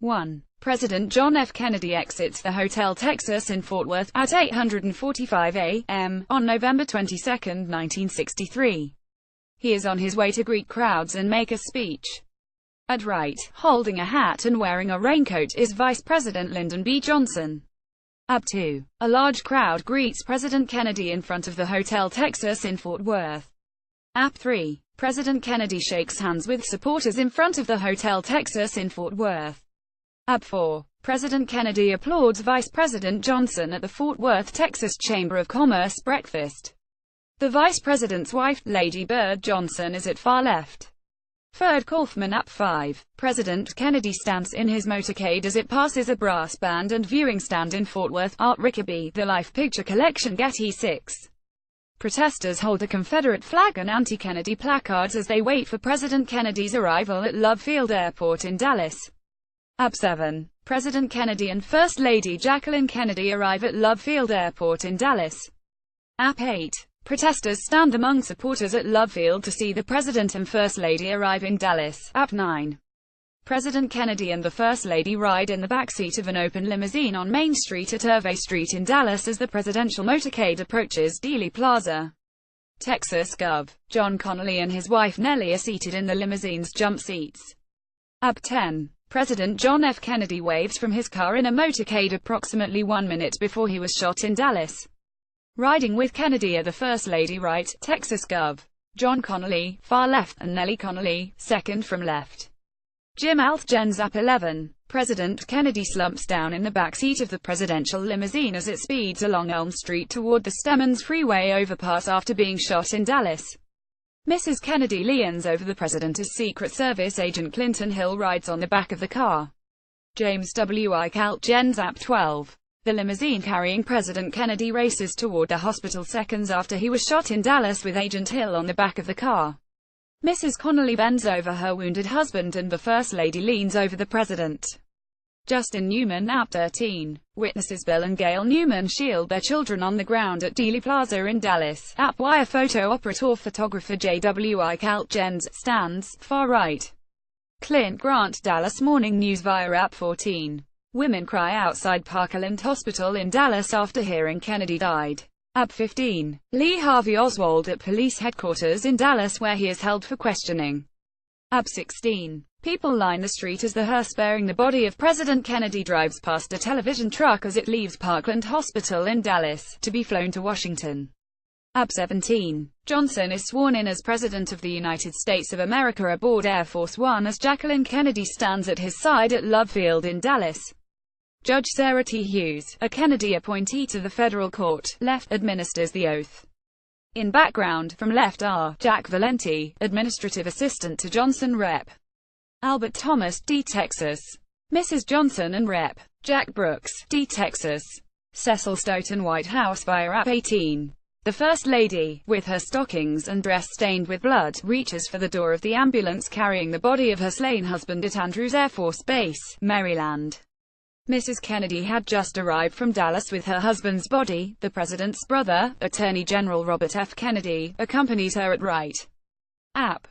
1. President John F. Kennedy exits the Hotel Texas in Fort Worth at 8:45 a.m. on November 22, 1963. He is on his way to greet crowds and make a speech. At right, holding a hat and wearing a raincoat, is Vice President Lyndon B. Johnson. Up 2. A large crowd greets President Kennedy in front of the Hotel Texas in Fort Worth. App 3. President Kennedy shakes hands with supporters in front of the Hotel Texas in Fort Worth. App 4. President Kennedy applauds Vice President Johnson at the Fort Worth, Texas Chamber of Commerce breakfast. The Vice President's wife, Lady Bird Johnson, is at far left. Third Kaufman. App 5. President Kennedy stands in his motorcade as it passes a brass band and viewing stand in Fort Worth. Art Rickaby, The Life Picture Collection, Getty 6. Protesters hold a Confederate flag and anti-Kennedy placards as they wait for President Kennedy's arrival at Love Field Airport in Dallas. App 7. President Kennedy and First Lady Jacqueline Kennedy arrive at Love Field Airport in Dallas. App 8. Protesters stand among supporters at Love Field to see the President and First Lady arrive in Dallas. App 9. President Kennedy and the First Lady ride in the backseat of an open limousine on Main Street at Irvay Street in Dallas as the presidential motorcade approaches Dealey Plaza. Texas Gov. John Connally and his wife Nellie are seated in the limousine's jump seats. App 10. President John F. Kennedy waves from his car in a motorcade approximately 1 minute before he was shot in Dallas. Riding with Kennedy are the First Lady right, Texas Gov. John Connally, far left, and Nellie Connally, second from left. Jim Altgens. App 11. President Kennedy slumps down in the backseat of the presidential limousine as it speeds along Elm Street toward the Stemmons Freeway overpass after being shot in Dallas. Mrs. Kennedy leans over the president as Secret Service agent Clinton Hill rides on the back of the car. James W. Altgens. App 12. The limousine carrying President Kennedy races toward the hospital seconds after he was shot in Dallas with Agent Hill on the back of the car. Mrs. Connally bends over her wounded husband and the First Lady leans over the president. Justin Newman. App 13. Witnesses Bill and Gail Newman shield their children on the ground at Dealey Plaza in Dallas. App Wire. Photo operator photographer J.W. Altgens stands, far right. Clint Grant. Dallas Morning News via App 14. Women cry outside Parkland Hospital in Dallas after hearing Kennedy died. App 15. Lee Harvey Oswald at police headquarters in Dallas where he is held for questioning. App 16. People line the street as the hearse bearing the body of President Kennedy drives past a television truck as it leaves Parkland Hospital in Dallas, to be flown to Washington. App 17. Johnson is sworn in as President of the United States of America aboard Air Force One as Jacqueline Kennedy stands at his side at Love Field in Dallas. Judge Sarah T. Hughes, a Kennedy appointee to the federal court, left, administers the oath. In background, from left are, Jack Valenti, administrative assistant to Johnson, Rep. Albert Thomas, D. Texas. Mrs. Johnson and Rep. Jack Brooks, D. Texas. Cecil Stoughton. White House via App 18. The First Lady, with her stockings and dress stained with blood, reaches for the door of the ambulance carrying the body of her slain husband at Andrews Air Force Base, Maryland. Mrs. Kennedy had just arrived from Dallas with her husband's body. The president's brother, Attorney General Robert F. Kennedy, accompanies her at right. App